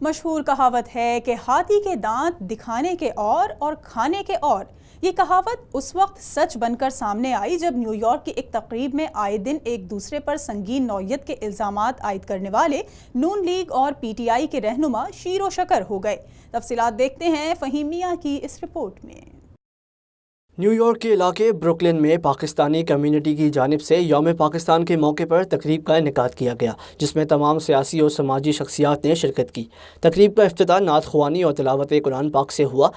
مشہور کہاوت ہے کہ ہاتھی کے دانت دکھانے کے اور کھانے کے اور۔ یہ کہاوت اس وقت سچ بن کر سامنے آئی جب نیو یارک کی ایک تقریب میں آئے دن ایک دوسرے پر سنگین نوعیت کے الزامات عائد کرنے والے نون لیگ اور پی ٹی آئی کے رہنما شیر و شکر ہو گئے۔ تفصیلات دیکھتے ہیں فہیم میاں کی اس رپورٹ میں۔ نیو یارک کے علاقے بروکلن میں پاکستانی کمیونٹی کی جانب سے یوم پاکستان کے موقع پر تقریب کا انعقاد کیا گیا، جس میں تمام سیاسی اور سماجی شخصیات نے شرکت کی۔ تقریب کا افتتاح نعت خوانی اور تلاوت قرآن پاک سے ہوا۔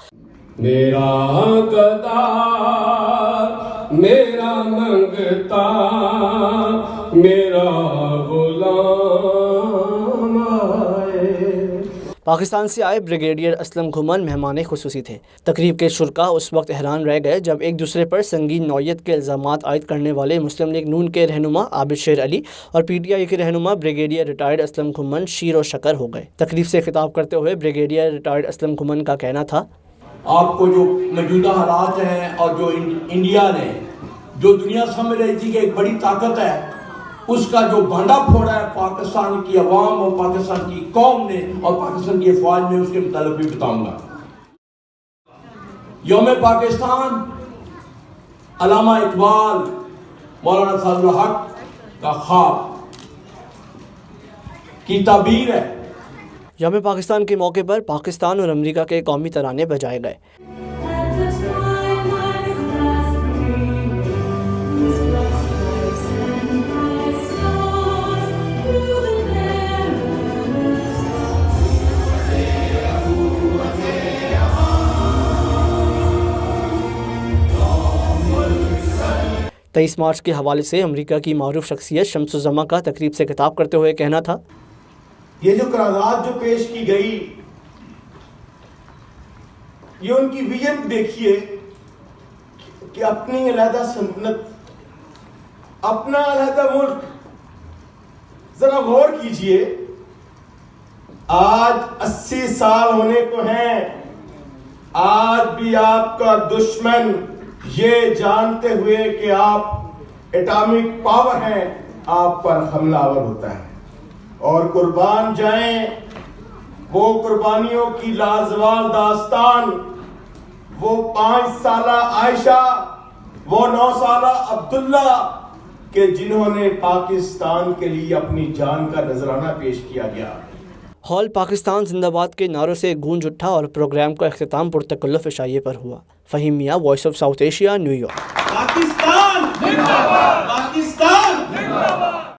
میرا گدا میرا منگتا میرا غلام آئے۔ پاکستان سے آئے بریگیڈیئر اسلم گھمن مہمان خصوصی تھے۔ تقریب کے شرکاء اس وقت حیران رہ گئے جب ایک دوسرے پر سنگین نوعیت کے الزامات عائد کرنے والے مسلم لیگ نون کے رہنما عابد شیر علی اور پی ٹی آئی کے رہنما بریگیڈیئر ریٹائرڈ اسلم گھمن شیر و شکر ہو گئے۔ تقریب سے خطاب کرتے ہوئے بریگیڈیئر ریٹائرڈ اسلم گھمن کا کہنا تھا، آپ کو جو موجودہ حالات ہیں اور جو انڈیا نے جو دنیا سمجھ رہی تھی کہ ایک بڑی طاقت ہے، اس کا جو بھانڈا پھوڑا ہے پاکستان کی عوام اور پاکستان کی قوم نے اور پاکستان کی افواج نے، اس کے متعلق بھی بتاؤں گا۔ یوم پاکستان علامہ اقبال مولانا فضل الحق کا خواب کی تعبیر ہے۔ یوم پاکستان کے موقع پر پاکستان اور امریکہ کے قومی ترانے بجائے گئے۔ تئیس مارچ کے حوالے سے امریکہ کی معروف شخصیت شمس الزما کا تقریب سے خطاب کرتے ہوئے کہنا تھا، یہ جو قرارداد جو پیش کی گئی، یہ ان کی ویژن دیکھیے کہ اپنی علیحدہ سلطنت، اپنا علیحدہ ملک، ذرا غور کیجئے، آج 80 سال ہونے کو ہیں، آج بھی آپ کا دشمن یہ جانتے ہوئے کہ آپ ایٹامک پاور ہیں، آپ پر حملہ آور ہوتا ہے، اور قربان جائیں وہ قربانیوں کی لازوال داستان، وہ 5 سالہ عائشہ، وہ 9 سالہ عبداللہ کہ جنہوں نے پاکستان کے لیے اپنی جان کا نذرانہ پیش کیا گیا۔ ہال پاکستان زندہ باد کے نعروں سے گونج اٹھا اور پروگرام کا اختتام پرتکلف عشائیے پر ہوا۔ Faheem Mian, Voice of South Asia, New York. Pakistan زندہ باد، پاکستان